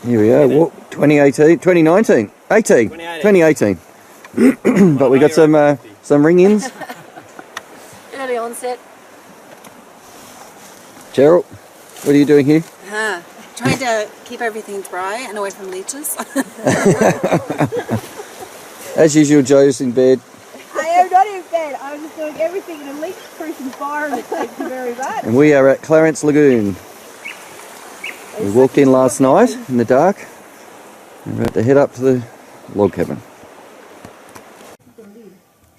Here we are, 2018. But we got some ring-ins. Early onset. Cheryl, what are you doing here? Trying to keep everything dry and away from leeches. As usual, Joe's in bed. I am not in bed. I'm just doing everything in a leak-proof environment. Thank you very much. And we are at Clarence Lagoon. We walked in last night in the dark. And we're about to head up to the log cabin.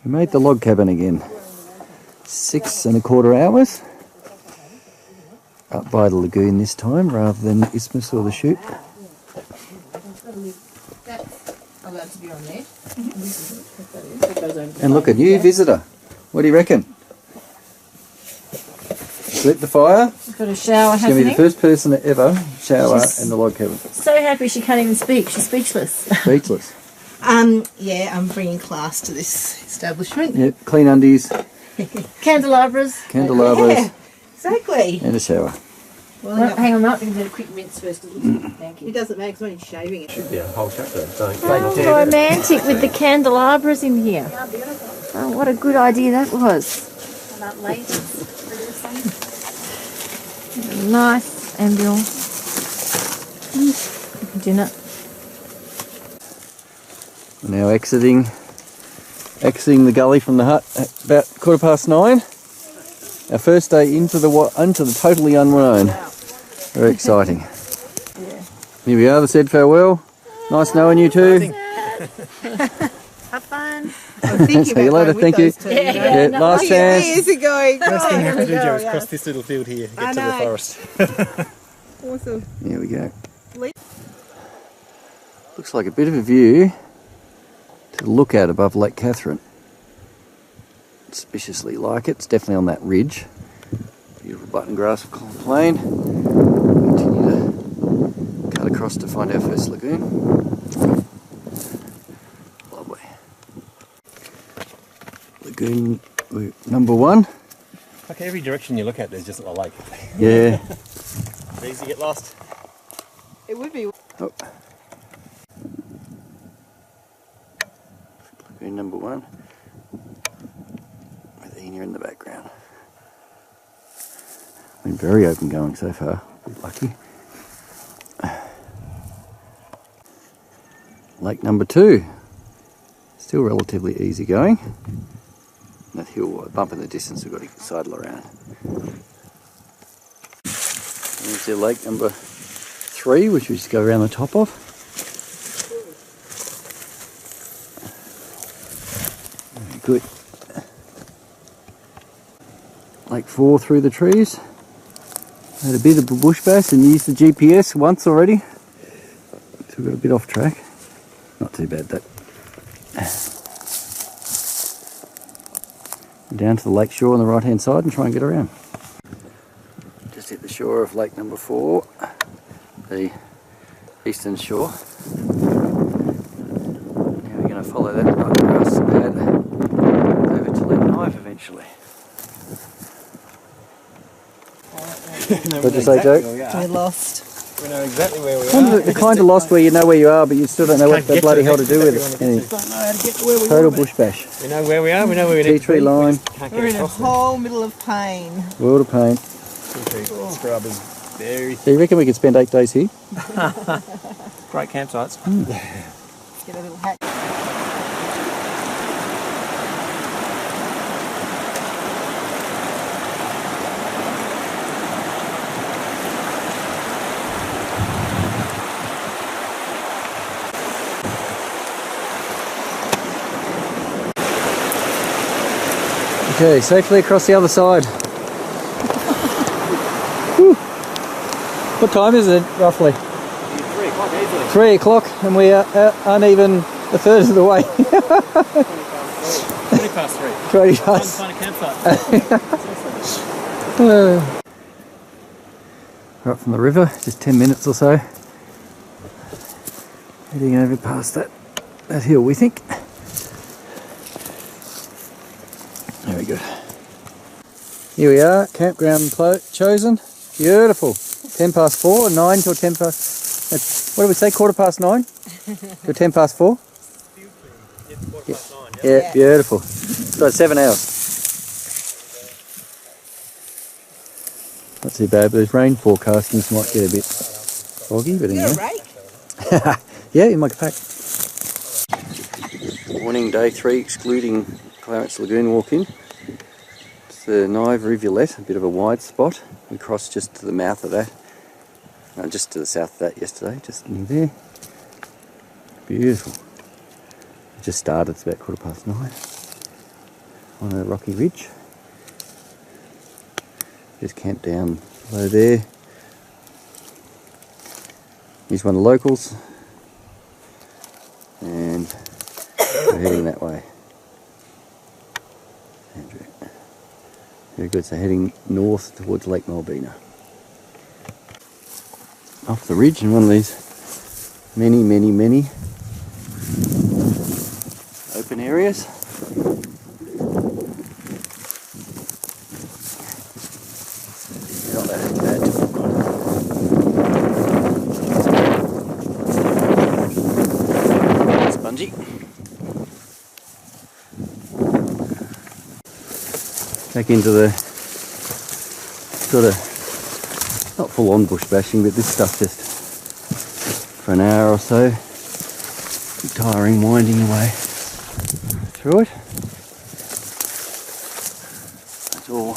We made the log cabin again. 6¼ hours. Up by the lagoon this time rather than the isthmus or the chute. Allowed to be on there. And look, a new visitor. What do you reckon? Lit the fire. She's got a shower She's going to be the first person to ever shower in the log cabin. So happy she can't even speak. She's speechless. Speechless. Yeah, I'm bringing class to this establishment. Yep, clean undies, Candelabras. candelabras, Exactly. and a shower. Well, hang on, I'm going to do a quick rinse first. Thank It you. doesn't make sense shaving it. Should be a whole chapter. Oh, romantic with the candelabras in here. Oh, what a good idea that was. About latest. Nice ambience. Dinner. We're now exiting the gully from the hut at about 9:15. Our first day into the totally unknown. Very exciting. Here we are. They said farewell. Nice knowing you too. Have fun. I'm thinking See you later. Thank you. Yeah, last chance. Years ago. First thing you have to do, Joe, is cross this little field here, get to the forest. Awesome. Here we go. Looks like a bit of a view to look at above Lake Catherine. Suspiciously like it. It's definitely on that ridge. Beautiful button grass of Colin Plain. Continue to cut across to find our first lagoon. Lovely. Lagoon number 1. Okay, every direction you look at, there's just a lake. Yeah. Easy to get lost. It would be. Oh. Lagoon number 1. With Ena in the background. Been very open going so far. Lucky. Lake number 2. Still relatively easy going. That hill, a bump in the distance, we've got to sidle around. There's the lake number 3, which we just go around the top of. Very good. Lake 4 through the trees. Had a bit of a bush bass and used the GPS once already. So we got a bit off track. Not too bad that. Down to the lake shore on the right hand side and try and get around. Just hit the shore of lake number 4, the eastern shore. Now we're going to follow that grass pad over to Lake Knife eventually. What'd you say, Joe? We're lost. We know exactly where we are. You're kind of lost where you know where you are, but you still don't know what the bloody hell to do with it. Don't know how to get to where we Total bush bash. We know where we are, we know where we need Tea to tree be. line, We're in a whole middle of pain. world of pain. Tea tree scrub is very So you reckon we could spend 8 days here? great campsites. Get a little hat. Okay, safely across the other side. Whew. What time is it, roughly? 3 o'clock easily. 3 o'clock, and we aren't even a third of the way. 20 past 3. 20 Time to past. find a campsite. Right from the river, just 10 minutes or so. Heading over past that hill, we think. Very good. Here we are, campground chosen. Beautiful. 10 past 4, 9 till 10 past. What do we say, 9:15? Or 4:10? Yeah, beautiful. So it's 7 hours. Not too bad, but those rain forecastings might get a bit foggy, but anyway. Yeah, in my pack. Morning, day 3, excluding Clarence Lagoon walk-in. It's the Nive Rivulet, a bit of a wide spot. We crossed just to the mouth of that. No, just to the south of that yesterday, just near there. Beautiful. It just started, it's about 9:15 on a rocky ridge. Just camped down below there. He's one of the locals. And we're heading that way. Andrew. Very good, so heading north towards Lake Malbina. Off the ridge in one of these many open areas. Not that bad to walk on. Spongy. Back into the sort of, not full on bush bashing, but this stuff just for an hour or so. Tiring, winding away through it. That's all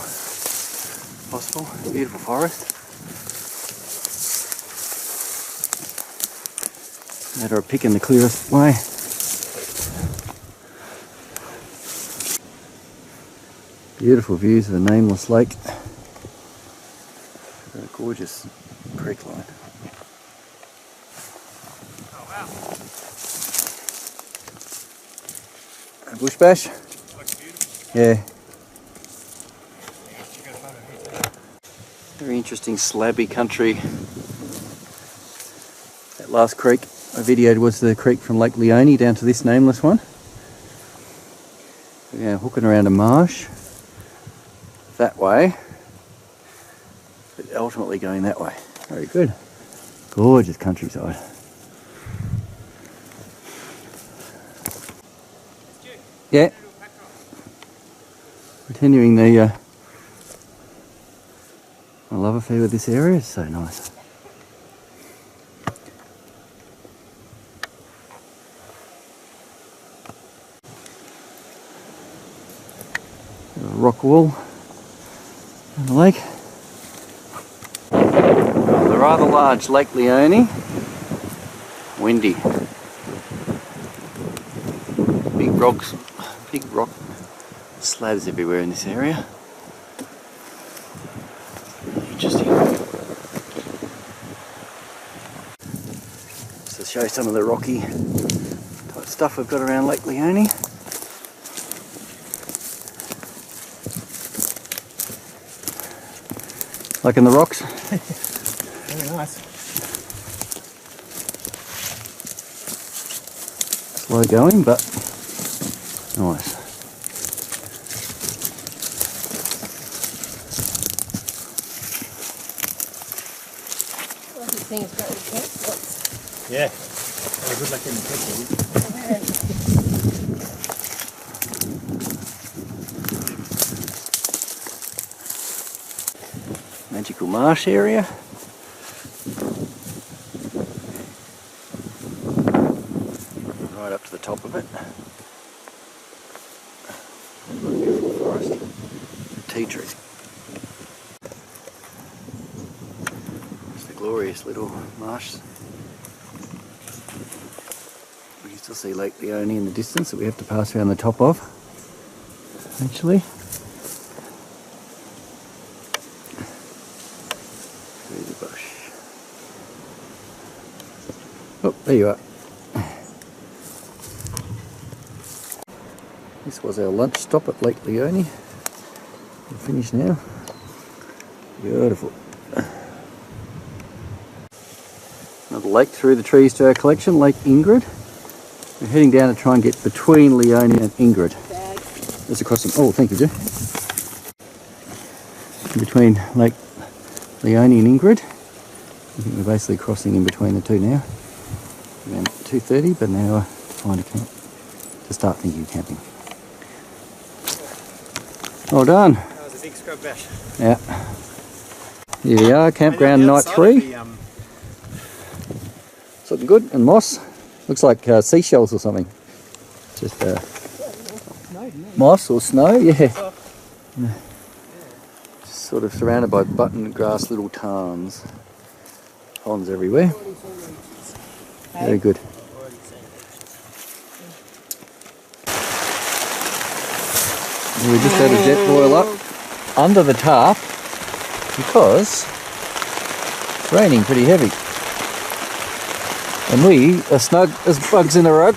possible. Beautiful forest. Matter of picking the clearest way. Beautiful views of the nameless lake. A gorgeous creek line. Oh wow. A bush bash? Looks beautiful. Yeah. You gotta find a hotel. Very interesting slabby country. That last creek I videoed was the creek from Lake Leone down to this nameless one. We're hooking around a marsh that way, but ultimately going that way. Very good. Gorgeous countryside. Yeah. Continuing the my love affair with this area. It's so nice. A rock wall on the lake. The rather large Lake Leone. Windy. Big rock slabs everywhere in this area. Interesting. Just to show some of the rocky type stuff we've got around Lake Leone. Liking the rocks? Very nice. Slow going, but nice. Yeah. Well, good luck in the picture. Magical marsh area. Right up to the top of it. Beautiful forest. Tea trees. It's a glorious little marsh. We can still see Lake Leone in the distance that we have to pass around the top of. Actually. Through the bush. Oh, there you are. This was our lunch stop at Lake Leone. We're finished now. Beautiful. Another lake through the trees to our collection, Lake Ingrid. We're heading down to try and get between Leone and Ingrid. Just across them. Oh, thank you, Joe. Between Lake Leone and Ingrid. I think we're basically crossing in between the two now. Around 2:30, but now we're trying to camp, to start thinking camping. Well done. That was a big scrub bash. Yeah. Here we are, campground night 3. It's looking good, and moss. Looks like seashells or something. Just moss or snow, yeah. Just sort of surrounded by button grass little tarns. Ponds everywhere. Very good. We just had a jet boil up under the tarp because it's raining pretty heavy. And we are snug as bugs in a rug.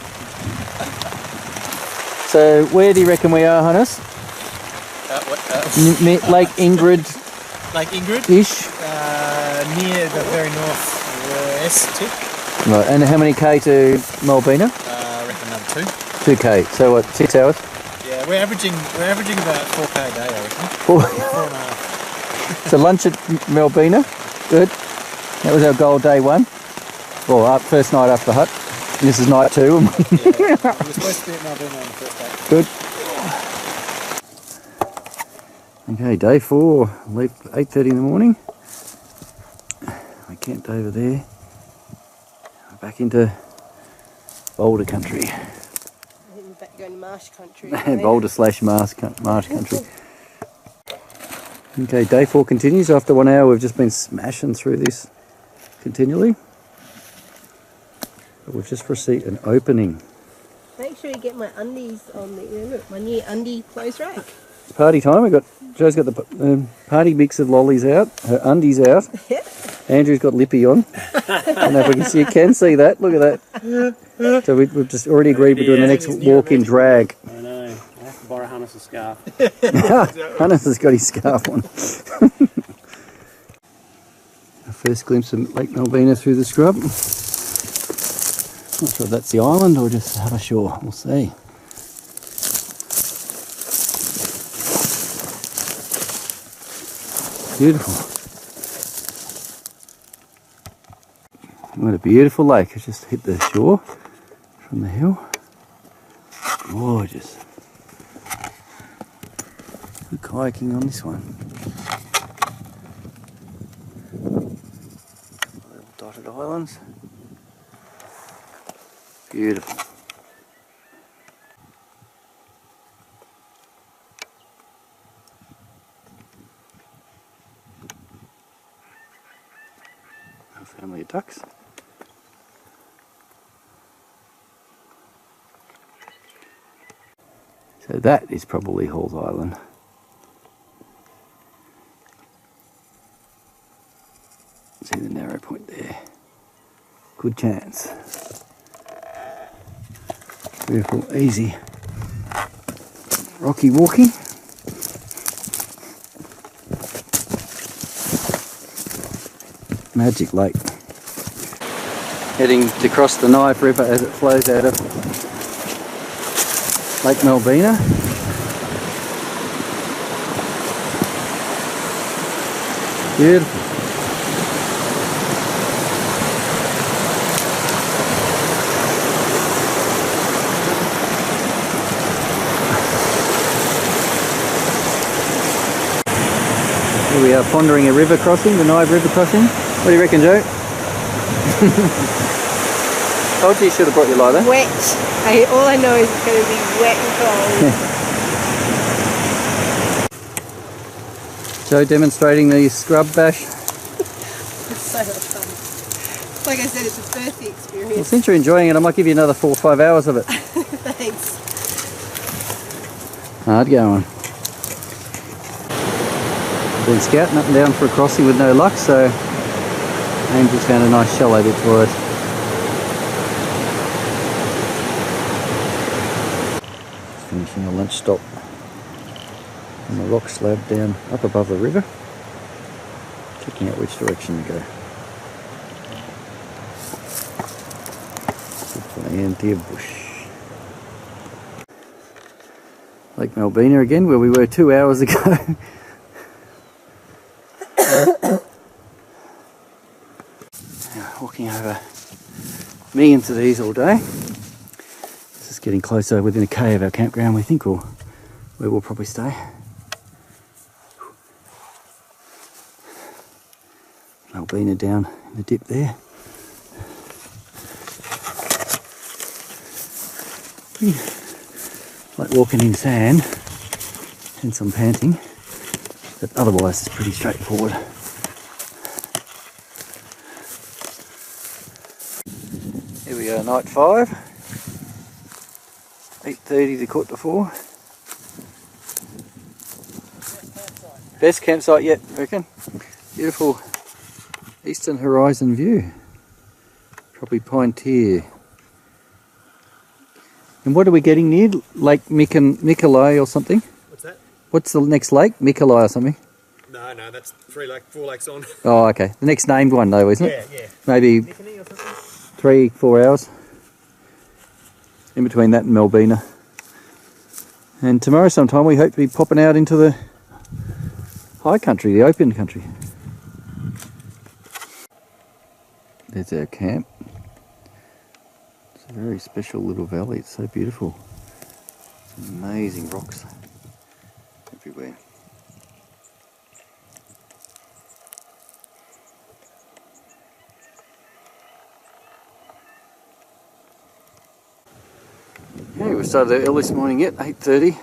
So where do you reckon we are, Hannes? Lake Ingrid. Lake Ingrid? Ish. Near the very north-west tip. Right, and how many K to Malbina? I reckon another 2. 2K. So what, 6 hours? Yeah, we're averaging about 4K a day, I reckon. 4.5. So lunch at Malbina. Good. That was our goal day 1. Well, first night after the hut. And this is night 2. Yeah, we were supposed to be at Malbina on the first day. Good. Okay, day 4. Leave 8:30 in the morning. We camped over there. Back into Boulder country. Back going to marsh country. Boulder / marsh country. Okay, day 4 continues. After 1 hour, we've just been smashing through this continually. But we've just received an opening. Make sure you get my undies on my new undie clothes rack. It's party time. Jo's got the party mix of lollies out, her undies out. Andrew's got lippy on. I don't know if you can see that. Look at that. So we've just already agreed we're doing the next walk in drag. I know. I have to borrow Hannes' scarf. Hannes has got his scarf on. Our first glimpse of Lake Malbina through the scrub. Not sure if that's the island or just Harbour Shore. We'll see. Beautiful. What a beautiful lake. It's just hit the shore from the hill. Gorgeous. Good kayaking on this one. Little dotted islands. Beautiful. A family of ducks. So that is probably Hall's Island. See the narrow point there. Good chance. Beautiful, easy, rocky walking. Magic lake. Heading to cross the Knife River as it flows out of Lake Malbina. Beautiful. Here we are pondering a river crossing, the Knife River crossing. What do you reckon, Joe? Told you should have brought your lighter. Wet. All I know is it's going to be wet and cold. Joe demonstrating the scrub bash. It's so much fun. Like I said, it's a birthday experience. Well, since you're enjoying it, I might give you another 4 or 5 hours of it. Thanks. Hard going. Been scouting up and down for a crossing with no luck, so Angel's found a nice shallow bit for us. Finishing a lunch stop on the rock slab down up above the river, checking out which direction to go. Plenty of bush. Lake Malbina again, where we were 2 hours ago. taking over millions of these all day. It's just getting closer within a K of our campground, we think, or where we'll probably stay. Albina down in the dip there. Pretty like walking in sand, hence I'm panting, but otherwise it's pretty straightforward. Here we are, night 5, 8:30 to 4:15. Best campsite yet, I reckon. Beautiful eastern horizon view. Probably Pine Tier. And what are we getting near? Lake Mikolai or something? What's that? What's the next lake? Mikolai or something? No, that's 4 lakes on. Oh, okay. The next named one though, isn't it? Yeah. Maybe Nickany or something? 3-4 hours. In between that and Melbina. And tomorrow sometime we hope to be popping out into the high country, the open country. There's our camp. It's a very special little valley. It's so beautiful. Some amazing rocks everywhere. Yeah, we started early this morning yet, 8:30.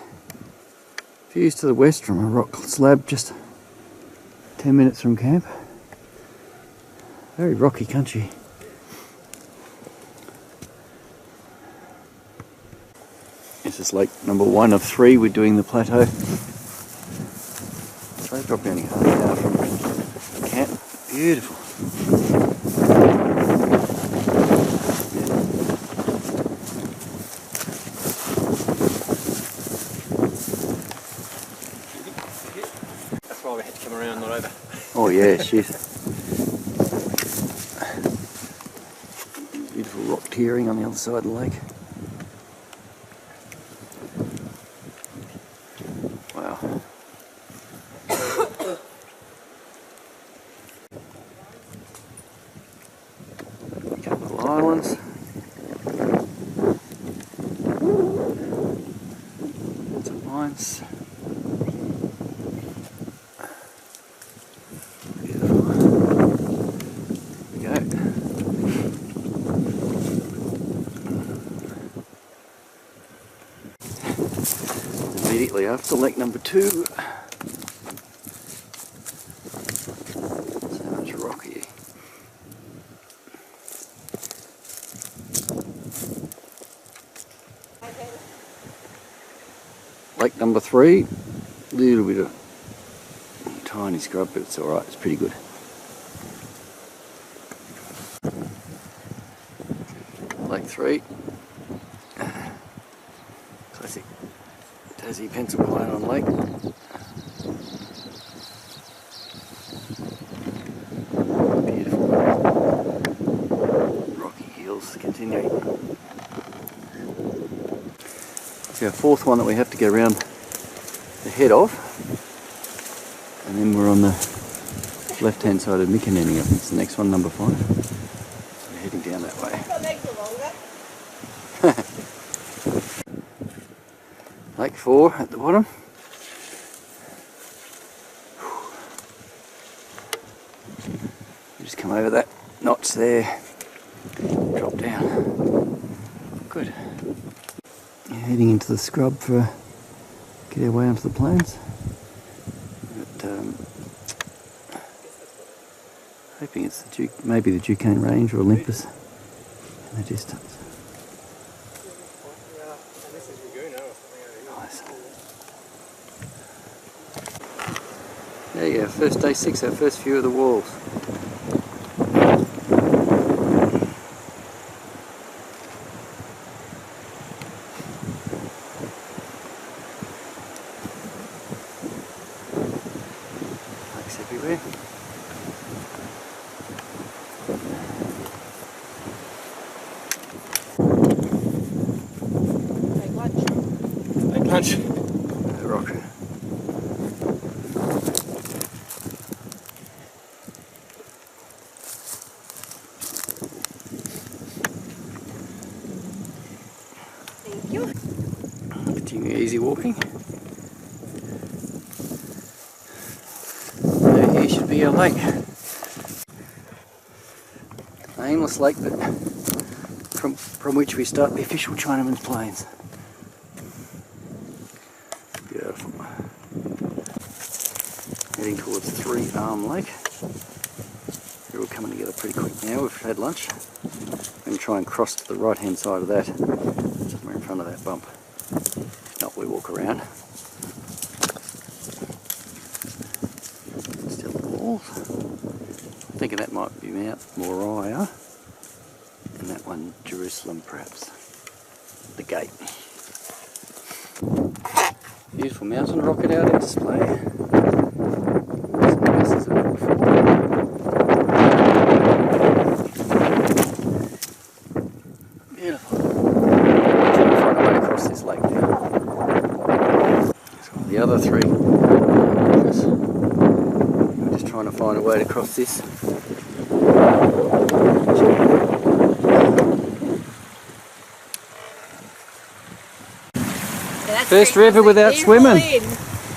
Views to the west from a rock slab just 10 minutes from camp. Very rocky country. This is lake number 1 of 3 we're doing the plateau. So probably only half an hour from camp. Beautiful. That's why we had to come around, not over. Oh yeah, shit. Beautiful rock tiering on the other side of the lake. Wow. A couple of islands. Some mines. Beautiful. There we go. Immediately after lake number 2. So much rock here. Lake number 3, little bit of tiny scrub, but it's alright, it's pretty good. Lake 3, classic Tassie pencil pine on lake. Beautiful rocky hills continuing. It's our 4th one that we have to get around the head of, and then we're on the left hand side of Mikoneni. I think it's the next one, number 5. So we're heading down that way. Lake 4 at the bottom. We just come over that notch there, drop down. Good. Heading into the scrub for get our way onto the plains. But, hoping it's the maybe the Duquesne Range or Olympus in the distance. Nice. There you go, first day 6, our first view of the walls. Lakes everywhere. Take lunch. The rock. Continue easy walking. Now here should be our lake. Nameless lake, but from which we start the official Chinaman's Plains. Beautiful. Heading towards Three Arm Lake. They're all coming together pretty quick now. We've had lunch. We're going to try and cross to the right hand side of that, somewhere in front of that bump. If not, we walk around. Still the walls. I'm thinking that might be Mount Moriah, and that one Jerusalem perhaps. The gate. Beautiful mountain rocket out in display. Some places I've been before. Beautiful. Trying to find a way across this lake now. So the other three. We're just trying to find a way to cross this. First river without swimming.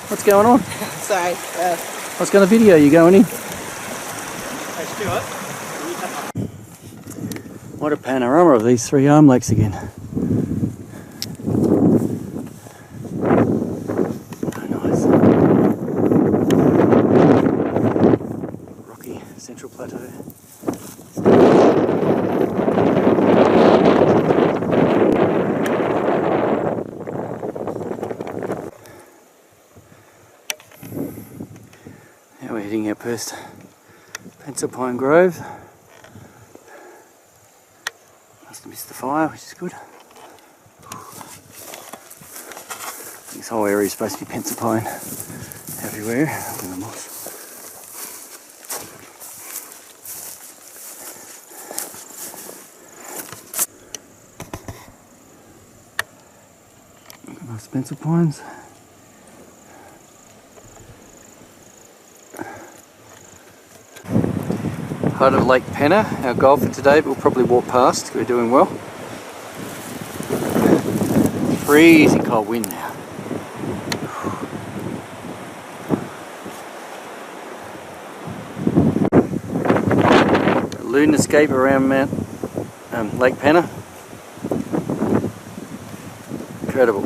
What's going on? Sorry. I was going to video you going in. Hey Stuart. What a panorama of these Three Arm Lakes again. Oh, nice. Rocky Central Plateau. Now we're hitting our first pencil pine grove. Must have missed the fire, which is good. This whole area is supposed to be pencil pine everywhere. Look at the moss. Look at those pencil pines. Part of Lake Penna, our goal for today, but we'll probably walk past. We're doing well. Freezing cold wind now. Lagoon escape around Lake Penna. Incredible.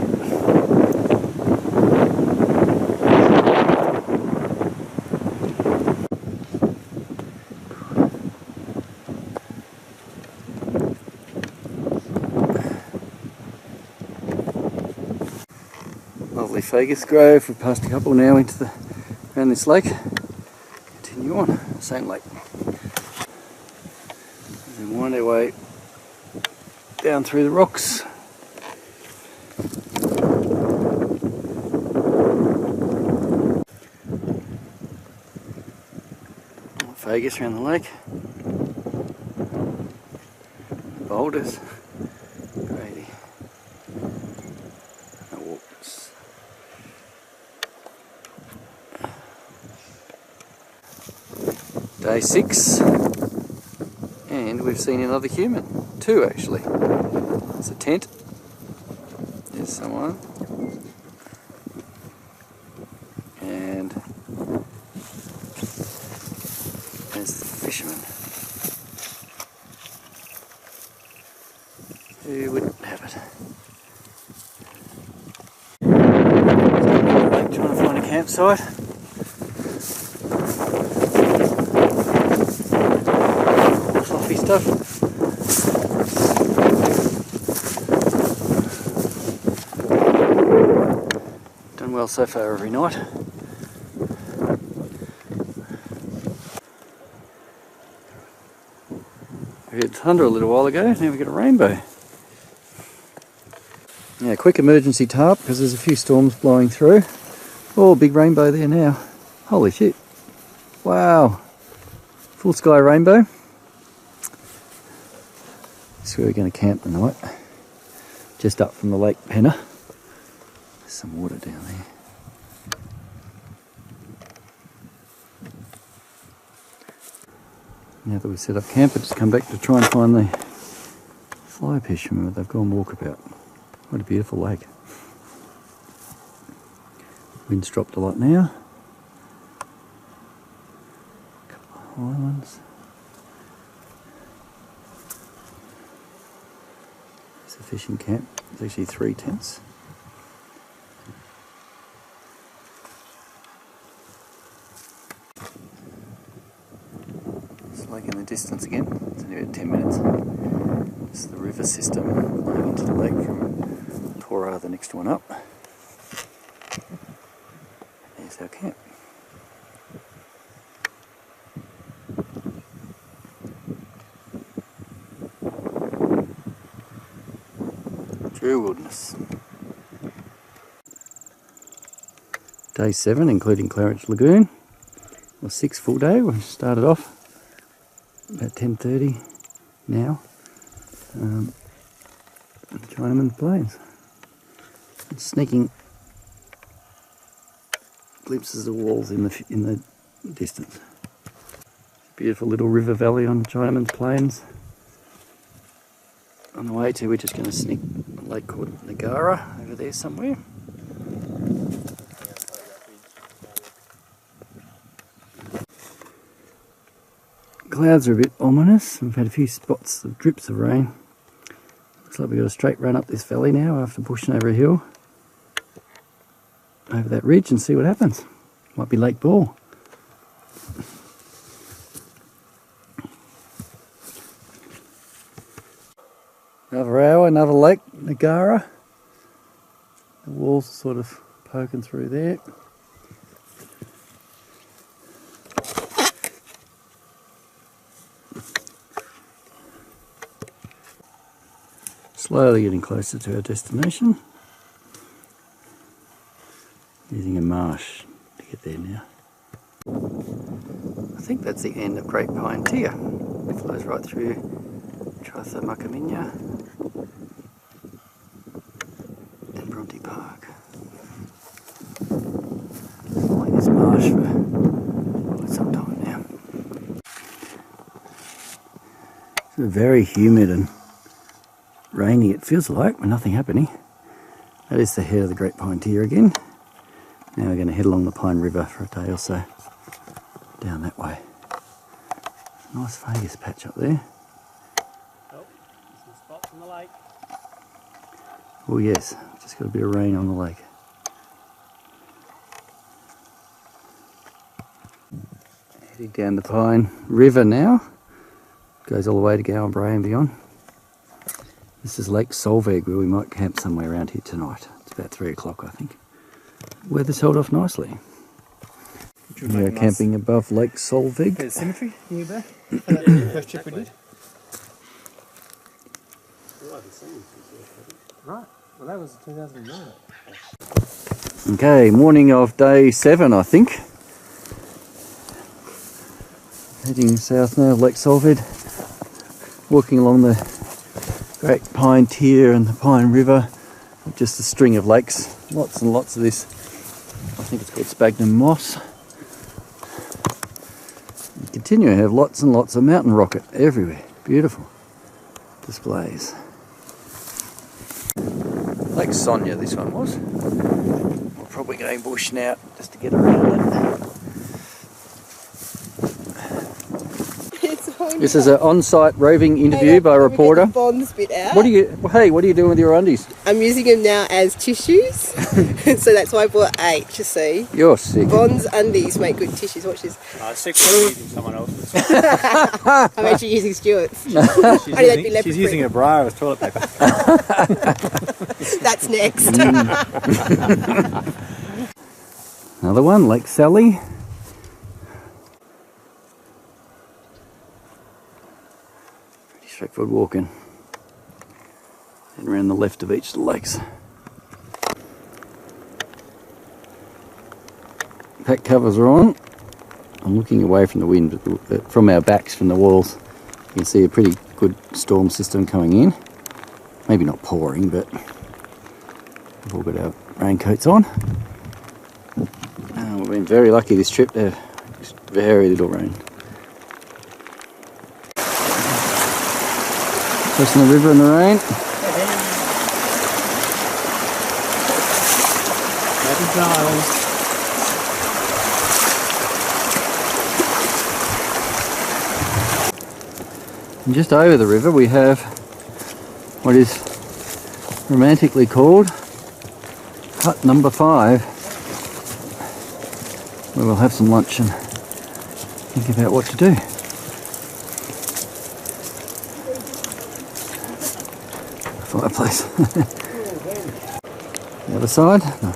Lovely Fagus Grove. We've passed a couple now around this lake. Continue on, same lake. And then wind our way down through the rocks. Fagus around the lake. The boulders. Grady. Day 6, and we've seen another human. 2 actually. There's a tent. There's someone. And there's the fisherman. Who wouldn't have it? Trying to find a campsite. Stuff. Done well so far every night. We had thunder a little while ago, now we got a rainbow. Yeah, quick emergency tarp because there's a few storms blowing through. Oh, big rainbow there now. Holy shit. Wow. Full sky rainbow. So we're going to camp tonight, just up from the Lake Penna. There's some water down there. Now that we've set up camp, I've just come back to try and find the fly fish. Remember, they've gone walkabout. What a beautiful lake. Wind's dropped a lot now. A couple of islands. It's a fishing camp. There's actually 3 tents. It's like in the distance again. It's only about 10 minutes. It's the river system going into the lake from Tora, the next one up. There's our camp. True wilderness. Day 7, including Clarence Lagoon. Well, 6 full day. We started off about 10:30 now. The Chinaman Plains. It's sneaking glimpses of walls in the distance. Beautiful little river valley on Chinaman's Plains. On the way to, we're just going to sneak a lake called Nagara over there somewhere. Clouds are a bit ominous. We've had a few spots of drips of rain. Looks like we've got a straight run up this valley now after pushing over a hill. Over that ridge and see what happens. Might be Lake Ball. Another hour, another lake, Nagara. The walls are sort of poking through there. Slowly getting closer to our destination. Using a marsh to get there now. I think that's the end of Great Pine Tier. It flows right through Makaminya and Bronte Park. Like this marsh for quite some time now. It's very humid and rainy, it feels like, with nothing happening. That is the head of the Great Pine Tier again. Now we're going to head along the Pine River for a day or so, down that way. Nice fungus patch up there. Oh, some spots on the lake. Oh yes, just got a bit of rain on the lake. Heading down the Pine River now. Goes all the way to Gowan Brae and beyond. This is Lake Solveig, where we might camp somewhere around here tonight. It's about 3 o'clock, I think. Weather's held off nicely. We are camping above Lake Solveig. Bit of symmetry nearby. First trip we did. Right. Well, that was 2009. Okay, morning of day 7, I think. Heading south now, Lake Solveig. Walking along the Great Pine Tier and the Pine River. Just a string of lakes. Lots and lots of this. I think it's called sphagnum moss. We continue to have lots and lots of mountain rocket everywhere. Beautiful displays. Lake Sonia, this one was. We're probably going bush now just to get around it. This is an on-site roving interview by a reporter. Bonds bit out. What are you doing with your undies? I'm using them now as tissues, so that's why I bought 8 to see. You're sick. Bonds undies make good tissues. Watch this. Secretly using someone else's. I'm actually using Stuart's. She's using a bra as toilet paper. That's next. Another one, Lake Sally. Pretty straightforward walking. And around the left of each of the lakes. Pack covers are on. I'm looking away from the wind, but from our backs, from the walls, you can see a pretty good storm system coming in. Maybe not pouring, but we've all got our raincoats on. We've been very lucky this trip. There's very little rain. Crossing the river in the rain. And just over the river we have what is romantically called hut number 5, where we'll have some lunch and think about what to do. Fireplace. The other side? No.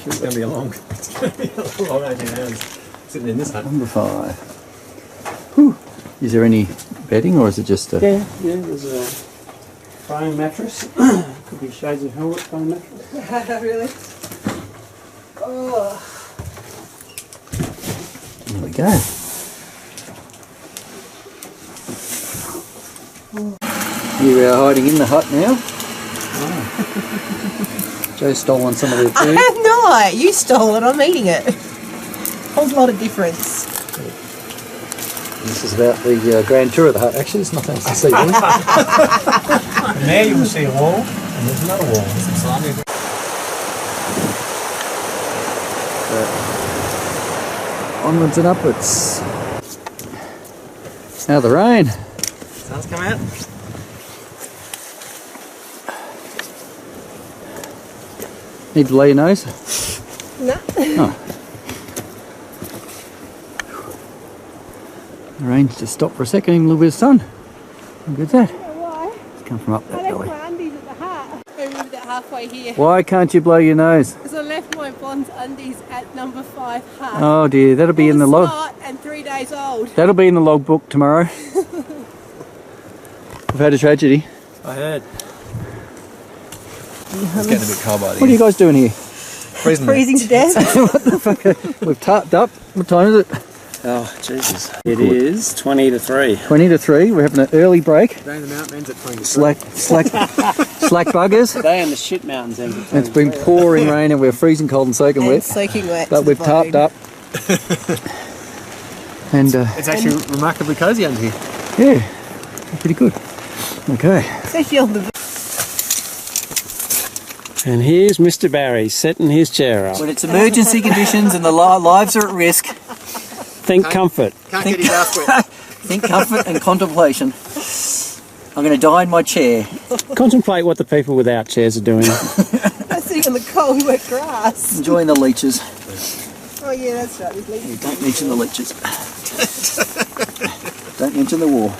It's going to be a long, it's going to be a long 18 hours sitting in this hut. Number 5. Whew. Is there any bedding or is it just a... Yeah, there's a foam mattress. Could be shades of helmet foam mattress. Really? Oh. There we go. Here we are hiding in the hut now. Joe's stolen some of the I food. have not. You stole it. I'm eating it. Whole lot of difference. This is about the grand tour of the hut. Actually, it's not nice to see. Really. And there you will see a wall, and there's another wall. Onwards and upwards. Now the rain. Sun's come out. Need to blow your nose? No. Oh. The rain's just stopped for a second, even a little bit of sun. How good's that? Why? It's come from up that I left valley. my undies at the hut. I moved it halfway here. Why can't you blow your nose? Because I left my blonde undies at number 5 hut. Oh dear, that'll be in the log. Smart and 3 days old. That'll be in the logbook tomorrow. We've had a tragedy. I heard. It's getting a bit cold by the What are you guys doing here? Freezing to death. What the fuck? We've tarped up. What time is it? Oh, Jesus. It is 20 to 3. 20 to 3. We're having an early break. Day in the mountain ends at 20 to 3. Slack buggers. Day in the shit mountains ends at 20 It's been pouring rain and we're freezing cold and soaking And wet. soaking wet. But to the we've tarped bone. up. And It's actually remarkably cosy under here. yeah, pretty good. Okay. Especially on the And here's Mr. Barry setting his chair up. When it's emergency conditions and the lives are at risk, Think comfort. Can't get his ass wet. think comfort and contemplation. I'm going to die in my chair. Contemplate what the people without chairs are doing. sitting on the cold wet grass. Enjoying the leeches. Oh yeah, that's right. There's leaves. Don't mention the leeches. Don't mention the war.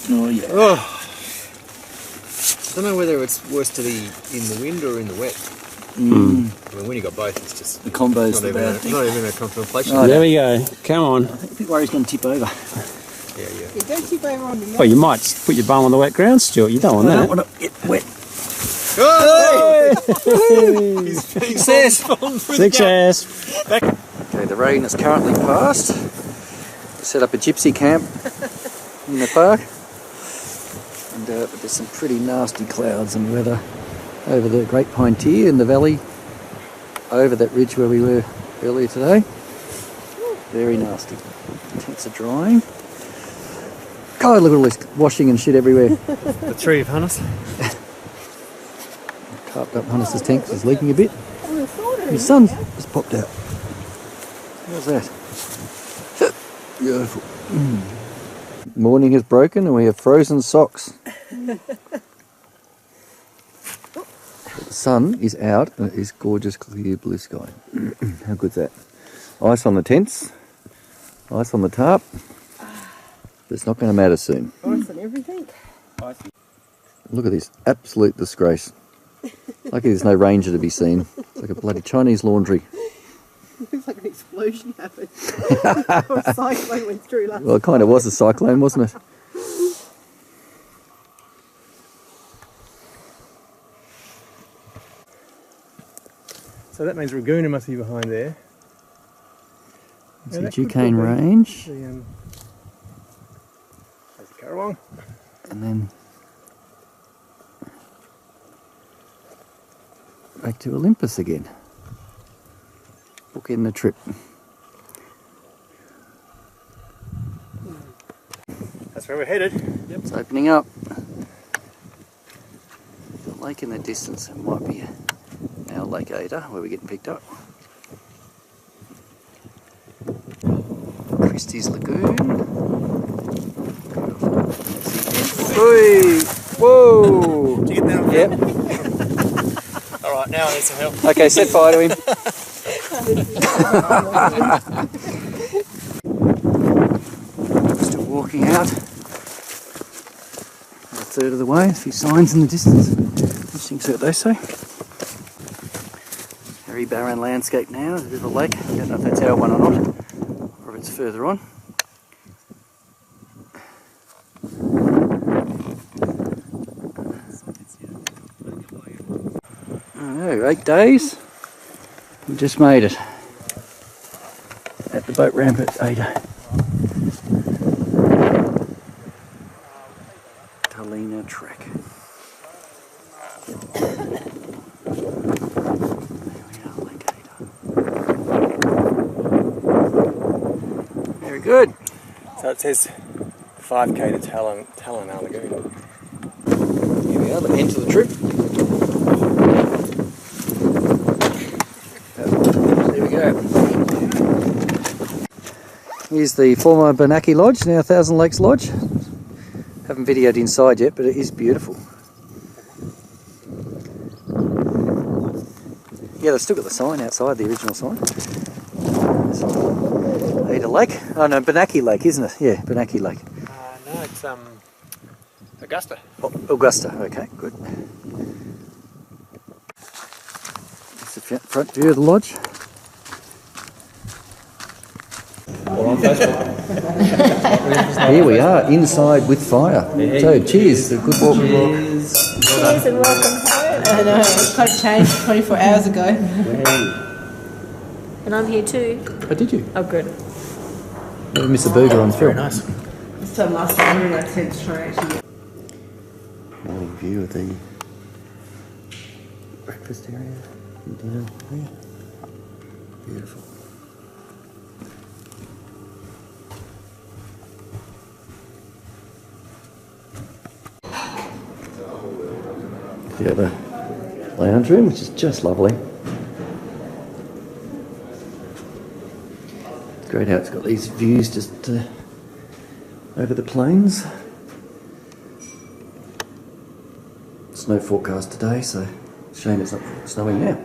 Oh yeah. Oh. I don't know whether it's worse to be in the wind or in the wet. Mm. I mean, when you got both, it's just The combo's not the even, bad a, thing. not even a contemplation. Oh, There we go. Come on. I think worry's going to tip over. Yeah. Yeah, don't tip over on me. Well, you might put your bum on the wet ground, Stuart. You don't want I that. don't want to get wet. Oh! He's being Success. Success. Okay, the rain has currently passed. Set up a gypsy camp in the park. And but there's some pretty nasty clouds and weather over the Great Pine Tier in the valley, over that ridge where we were earlier today. Very nasty. Tents are drying. God, look at all this washing and shit everywhere. The tree of Hannes. Tarped up Hannes' tent 'cause it's leaking a bit. His sun's just popped out. How's that? Beautiful. Morning has broken and we have frozen socks. The sun is out and it is gorgeous clear blue sky. How good's that? Ice on the tents, ice on the tarp. But it's not going to matter soon. Ice and everything. Look at this, absolute disgrace. Lucky there's no ranger to be seen. It's like a bloody Chinese laundry. Looks like an explosion happened. Or a cyclone went through last. Well, it kind of was a cyclone, wasn't it? So that means Lagoon must be behind there. It's Yeah, the that could Duquesne well be. Range. There's the Currawong. And then back to Olympus again. book in the trip. That's where we're headed. Yep. It's opening up. The lake in the distance, it might be our Lake Ada where we're getting picked up. Christie's Lagoon. Oi! Whoa! Did you get that? Yep. Alright, now I need some help. Okay, set fire to him. Still walking out. A third of the way, a few signs in the distance. Interesting to see what they say. Very barren landscape now, there's a bit of a lake. I don't know if that's our one or not, or if it's further on. Oh, 8 days. We just made it. At the boat ramp at Ada. Talina Track. There we are, Lake Ada. Very good. So it says 5k to Talina Lagoon. Here we are, the end of the trip. There we go. Here's the former Benaki Lodge, now Thousand Lakes Lodge. Haven't videoed inside yet, but it is beautiful. Yeah, they've still got the sign outside, the original sign. Ada Lake. Oh no, Benaki Lake, isn't it? Yeah, Benaki Lake. No, it's Augusta. Oh, Augusta, okay, good. That's the front view of the lodge. Here we are, inside with fire. So, cheers, a good walk. Cheers and welcome home. I know, it's quite changed 24 hours ago. And I'm here too. Oh, did you? Oh, good. Never miss a burger on film. Very nice. This time last time, I really like to try actually. Morning view of the breakfast area down there. Beautiful. The other lounge room, which is just lovely. It's great how it's got these views just over the plains. Snow forecast today, so shame it's not snowing now.